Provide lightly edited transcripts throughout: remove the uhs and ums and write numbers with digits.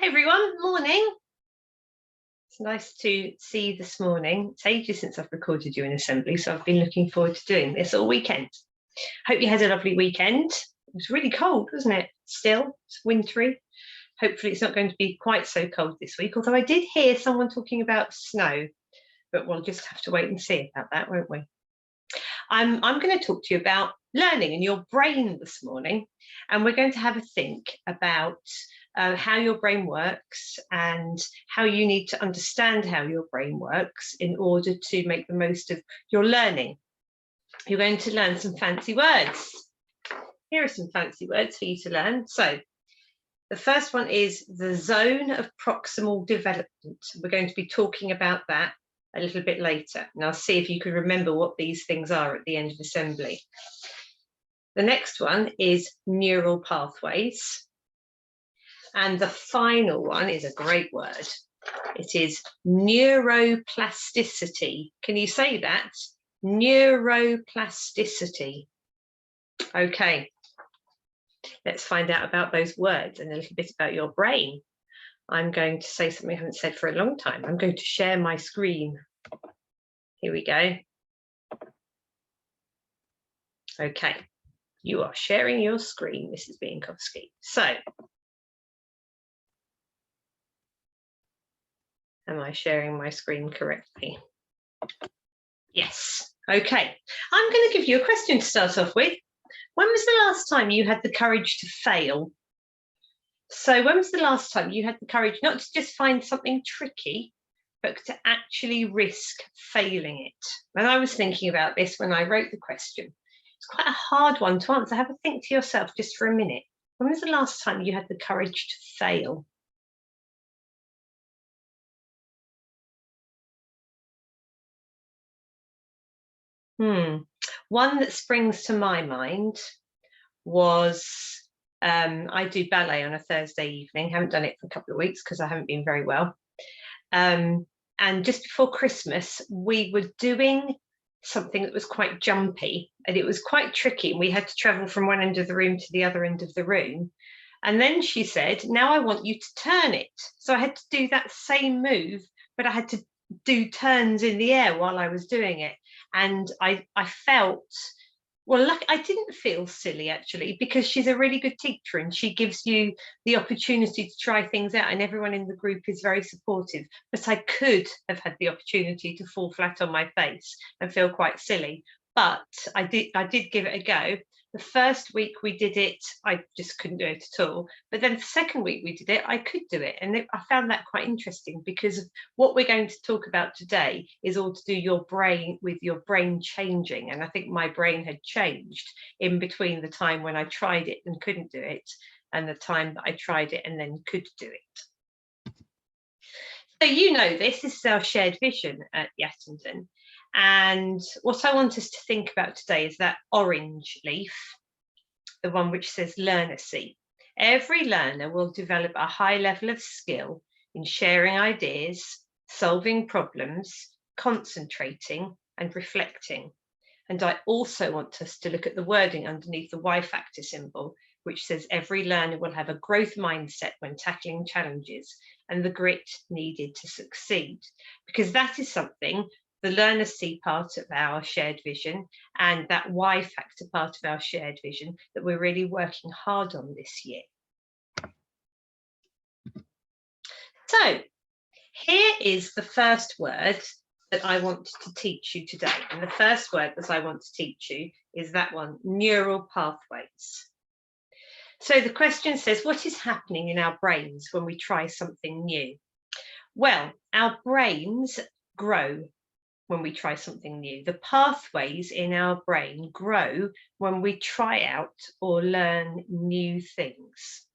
Hi everyone, morning. It's nice to see you this morning. It's ages since I've recorded you in assembly, so I've been looking forward to doing this all weekend. Hope you had a lovely weekend. It was really cold, wasn't it? Still, it's wintry. Hopefully it's not going to be quite so cold this week, although I did hear someone talking about snow, but we'll just have to wait and see about that, won't we? I'm going to talk to you about learning and your brain this morning, and we're going to have a think about how your brain works and how you need to understand how your brain works in order to make the most of your learning. You're going to learn some fancy words. Here are some fancy words for you to learn. So the first one is the zone of proximal development. We're going to be talking about that a little bit later, and I'll see if you can remember what these things are at the end of assembly. The next one is neural pathways. And the final one is a great word. It is neuroplasticity. Can you say that? Neuroplasticity. Okay, let's find out about those words and a little bit about your brain. I'm going to say something I haven't said for a long time. I'm going to share my screen. Here we go. Okay, you are sharing your screen, Mrs. Bienkowski. So, am I sharing my screen correctly? Yes. Okay, I'm going to give you a question to start off with. When was the last time you had the courage to fail? So when was the last time you had the courage not to just find something tricky, but to actually risk failing it? And I was thinking about this when I wrote the question. It's quite a hard one to answer. Have a think to yourself just for a minute. When was the last time you had the courage to fail? One that springs to my mind was I do ballet on a Thursday evening. Haven't done it for a couple of weeks because I haven't been very well. And just before Christmas, we were doing something that was quite jumpy and it was quite tricky. And we had to travel from one end of the room to the other end of the room. And then she said, now I want you to turn it. So I had to do that same move, but I had to do turns in the air while I was doing it. And I felt, well, I didn't feel silly actually, because she's a really good teacher and she gives you the opportunity to try things out and everyone in the group is very supportive. But I could have had the opportunity to fall flat on my face and feel quite silly. But I did give it a go. The first week we did it, I just couldn't do it at all. But then the second week we did it, I could do it. And I found that quite interesting because what we're going to talk about today is all to do your brain with your brain changing. And I think my brain had changed in between the time when I tried it and couldn't do it and the time that I tried it and then could do it. So you know this is our shared vision at Yattenden. And what I want us to think about today is that orange leaf, the one which says Learnacy. Every learner will develop a high level of skill in sharing ideas, solving problems, concentrating and reflecting. And I also want us to look at the wording underneath the Y factor symbol, which says every learner will have a growth mindset when tackling challenges and the grit needed to succeed, because that is something the Learnacy part of our shared vision and that Y factor part of our shared vision that we're really working hard on this year. So here is the first word that I want to teach you today. And the first word that I want to teach you is that one, neural pathways. So the question says, what is happening in our brains when we try something new? Well, our brains grow when we try something new. The pathways in our brain grow when we try out or learn new things.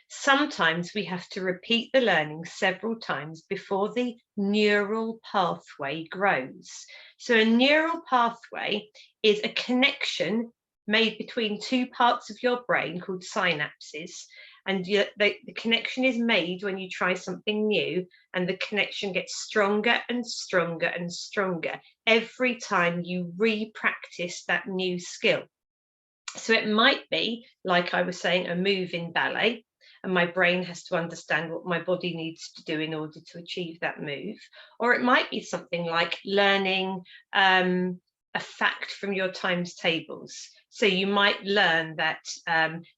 Sometimes we have to repeat the learning several times before the neural pathway grows. So a neural pathway is a connection made between two parts of your brain called synapses. And the connection is made when you try something new, and the connection gets stronger and stronger and stronger every time you re-practice that new skill. So it might be, like I was saying, a move in ballet, and my brain has to understand what my body needs to do in order to achieve that move. Or it might be something like learning a fact from your times tables. So you might learn that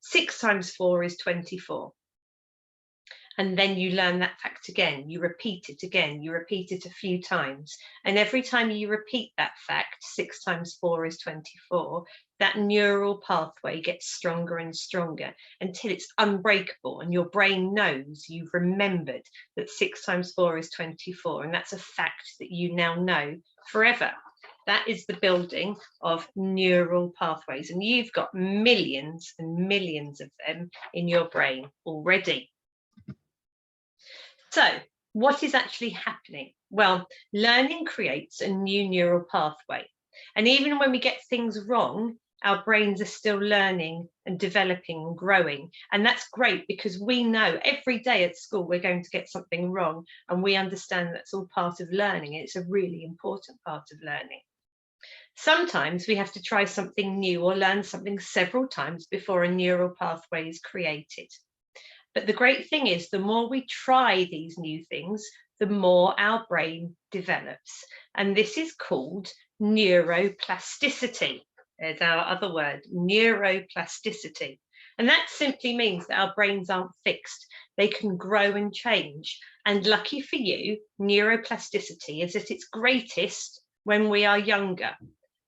6 times 4 is 24. And then you learn that fact again, you repeat it again, you repeat it a few times. And every time you repeat that fact, 6 times 4 is 24, that neural pathway gets stronger and stronger until it's unbreakable. And your brain knows you've remembered that 6 times 4 is 24. And that's a fact that you now know forever. That is the building of neural pathways. And you've got millions and millions of them in your brain already. So what is actually happening? Well, learning creates a new neural pathway. And even when we get things wrong, our brains are still learning and developing and growing. And that's great because we know every day at school we're going to get something wrong, and we understand that's all part of learning. It's a really important part of learning. Sometimes we have to try something new or learn something several times before a neural pathway is created. But the great thing is, the more we try these new things, the more our brain develops. And this is called neuroplasticity. There's our other word, neuroplasticity. And that simply means that our brains aren't fixed. They can grow and change. And lucky for you, neuroplasticity is at its greatest when we are younger.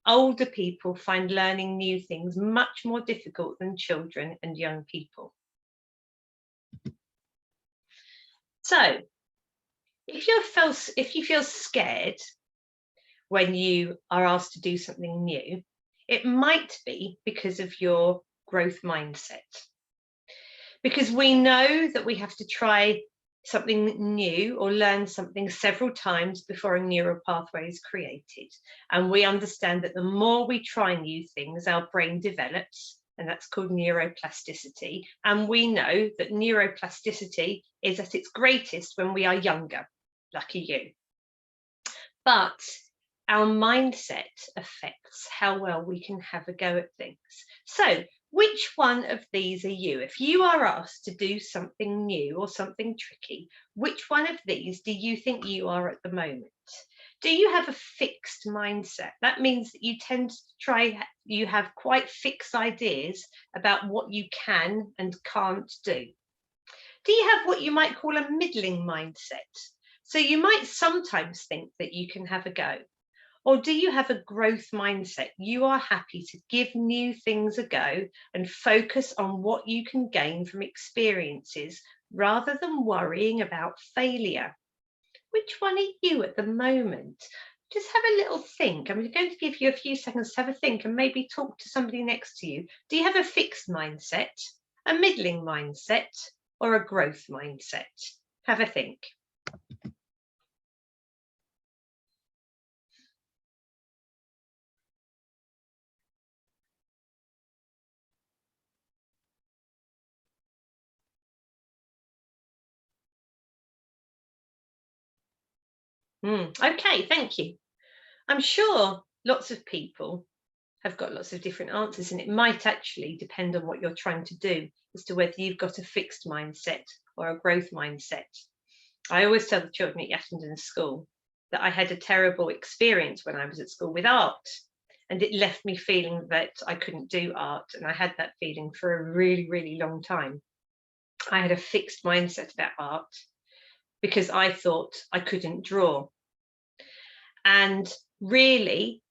Older people find learning new things much more difficult than children and young people. So if you feel scared when you are asked to do something new, it might be because of your growth mindset. Because we know that we have to try something new or learn something several times before a neural pathway is created. And we understand that the more we try new things, our brain develops, and that's called neuroplasticity. And we know that neuroplasticity is at its greatest when we are younger. Lucky you. But our mindset affects how well we can have a go at things. So which one of these are you? If you are asked to do something new or something tricky, which one of these do you think you are at the moment? Do you have a fixed mindset? That means that you tend to you have quite fixed ideas about what you can and can't do. Do you have what you might call a middling mindset? So you might sometimes think that you can have a go. Or do you have a growth mindset? You are happy to give new things a go and focus on what you can gain from experiences rather than worrying about failure. Which one are you at the moment? Just have a little think. I'm going to give you a few seconds to have a think and maybe talk to somebody next to you. Do you have a fixed mindset, a middling mindset, or a growth mindset? Have a think. Okay, thank you. I'm sure lots of people have got lots of different answers, and it might actually depend on what you're trying to do as to whether you've got a fixed mindset or a growth mindset. I always tell the children at Yattenden School that I had a terrible experience when I was at school with art, and it left me feeling that I couldn't do art, and I had that feeling for a really, really long time. I had a fixed mindset about art because I thought I couldn't draw. And really,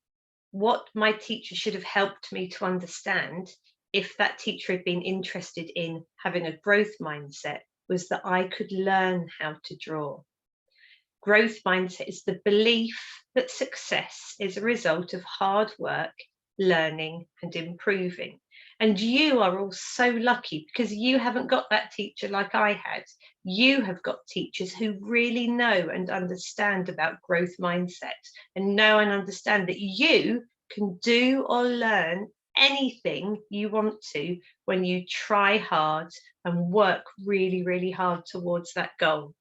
what my teacher should have helped me to understand, if that teacher had been interested in having a growth mindset, was that I could learn how to draw. Growth mindset is the belief that success is a result of hard work, learning and improving. And you are all so lucky because you haven't got that teacher like I had. You have got teachers who really know and understand about growth mindset and know and understand that you can do or learn anything you want to when you try hard and work really, really hard towards that goal.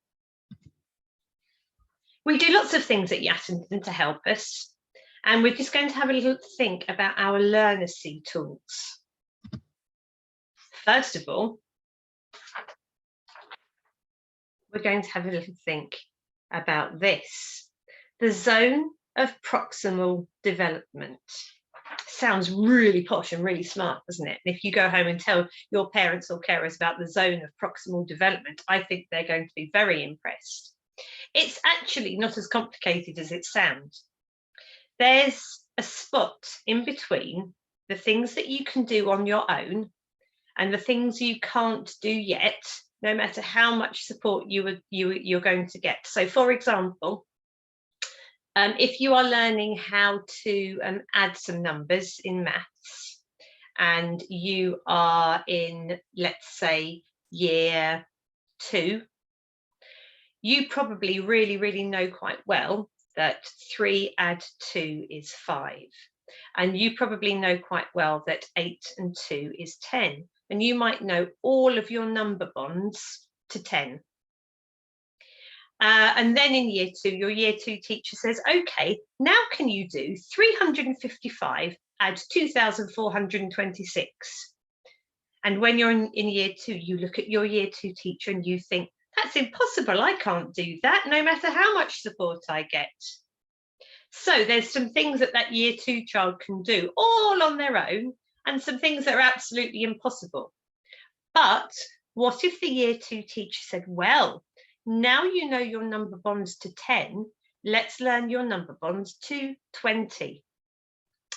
We do lots of things at Yattenden to help us, and we're just going to have a little think about our Learnacy tools. First of all, we're going to have a little think about this. The zone of proximal development. Sounds really posh and really smart, doesn't it? And if you go home and tell your parents or carers about the zone of proximal development, I think they're going to be very impressed. It's actually not as complicated as it sounds. There's a spot in between the things that you can do on your own and the things you can't do yet, no matter how much support you're going to get. So, for example, if you are learning how to add some numbers in maths and you are in, let's say, year 2, you probably really know quite well that 3 add 2 is 5. And you probably know quite well that 8 and 2 is 10. And you might know all of your number bonds to 10. And then in year 2, your year 2 teacher says, okay, now can you do 355 add 2,426? And when you're in year 2, you look at your year 2 teacher and you think, that's impossible, I can't do that, no matter how much support I get. So there's some things that year 2 child can do all on their own, and some things that are absolutely impossible. But what if the year 2 teacher said, well, now you know your number bonds to 10, let's learn your number bonds to 20.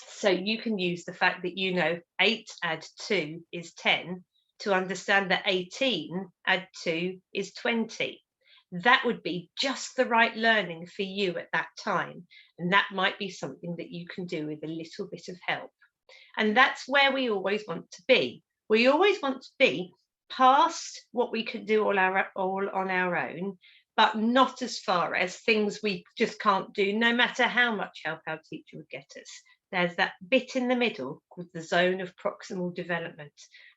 So you can use the fact that you know 8 add 2 is 10 to understand that 18 add 2 is 20. That would be just the right learning for you at that time. And that might be something that you can do with a little bit of help. And that's where we always want to be. We always want to be past what we could do all on our own, but not as far as things we just can't do, no matter how much help our teacher would get us. There's that bit in the middle called the zone of proximal development.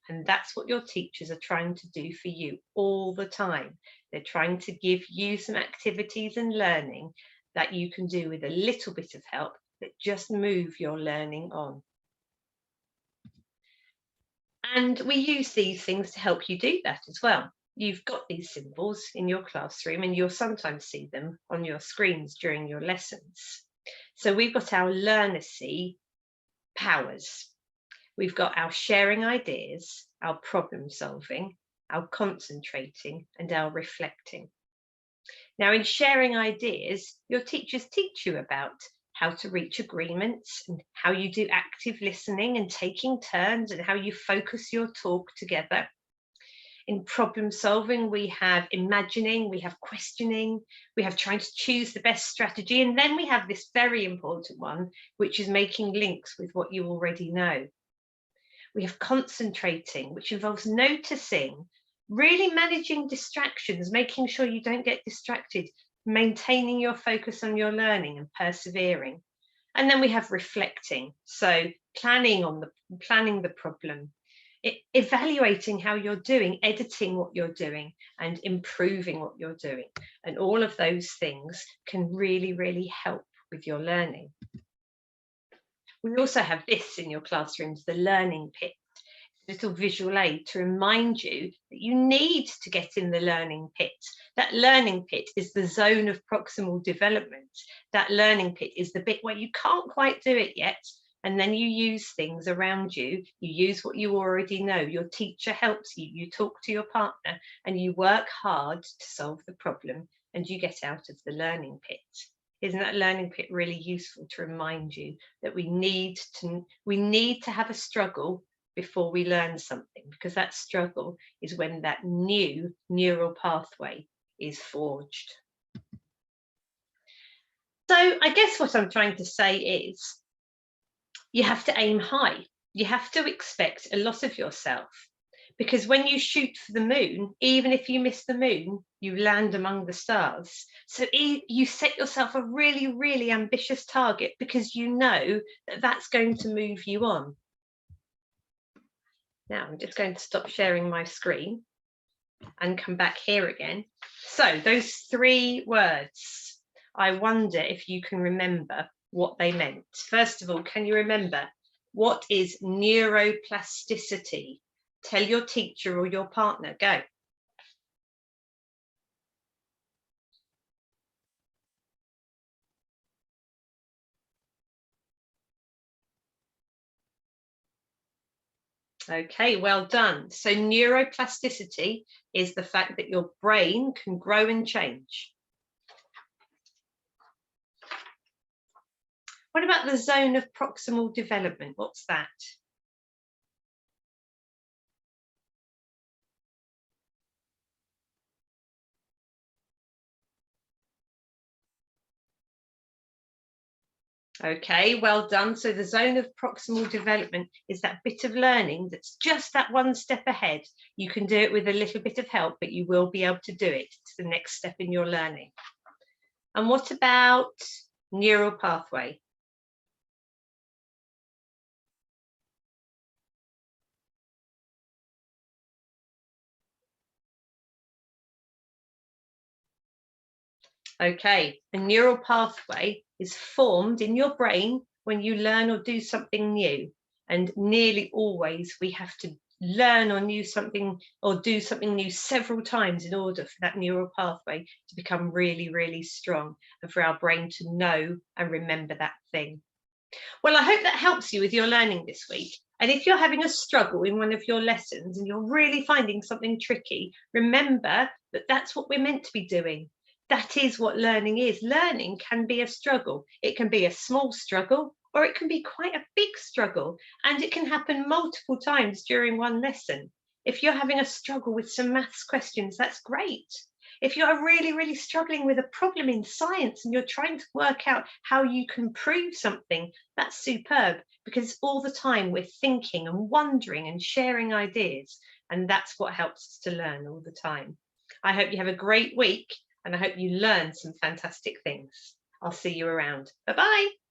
And that's what your teachers are trying to do for you all the time. They're trying to give you some activities and learning that you can do with a little bit of help that just move your learning on. And we use these things to help you do that as well. You've got these symbols in your classroom and you'll sometimes see them on your screens during your lessons. So we've got our Learnacy powers. We've got our sharing ideas, our problem solving, our concentrating, and our reflecting. Now, in sharing ideas, your teachers teach you about how to reach agreements and how you do active listening and taking turns and how you focus your talk together. In problem solving, we have imagining, we have questioning, we have trying to choose the best strategy, and then we have this very important one, which is making links with what you already know. We have concentrating, which involves noticing, really managing distractions, making sure you don't get distracted, maintaining your focus on your learning and persevering. And then we have reflecting, so planning the problem, evaluating how you're doing, editing what you're doing and improving what you're doing. And all of those things can really help with your learning. We also have this in your classrooms, the learning pit. It's a little visual aid to remind you that you need to get in the learning pit. That learning pit is the zone of proximal development. That learning pit is the bit where you can't quite do it yet. And then you use things around you. You use what you already know. Your teacher helps you. You talk to your partner and you work hard to solve the problem and you get out of the learning pit. Isn't that learning pit really useful to remind you that we need to have a struggle before we learn something, because that struggle is when that new neural pathway is forged. So I guess what I'm trying to say is you have to aim high. You have to expect a lot of yourself, because when you shoot for the moon, even if you miss the moon, you land among the stars. So you set yourself a really ambitious target because you know that that's going to move you on. Now I'm just going to stop sharing my screen and come back here again. So those 3 words, I wonder if you can remember what they meant. First of all, can you remember what is neuroplasticity? Tell your teacher or your partner, go. Okay, well done. So neuroplasticity is the fact that your brain can grow and change. What about the zone of proximal development? What's that? Okay, well done. So the zone of proximal development is that bit of learning that's just that one step ahead. You can do it with a little bit of help, but you will be able to do it. It's the next step in your learning. And what about neural pathway? Okay, a neural pathway is formed in your brain when you learn or do something new. And nearly always we have to learn or do something new several times in order for that neural pathway to become really, really strong and for our brain to know and remember that thing. Well, I hope that helps you with your learning this week. And if you're having a struggle in one of your lessons and you're really finding something tricky, remember that that's what we're meant to be doing. That is what learning is. Learning can be a struggle. It can be a small struggle or it can be quite a big struggle, and it can happen multiple times during one lesson. If you're having a struggle with some maths questions, that's great. If you're really, really struggling with a problem in science and you're trying to work out how you can prove something, that's superb, because all the time we're thinking and wondering and sharing ideas, and that's what helps us to learn all the time. I hope you have a great week and I hope you learn some fantastic things. I'll see you around. Bye-bye.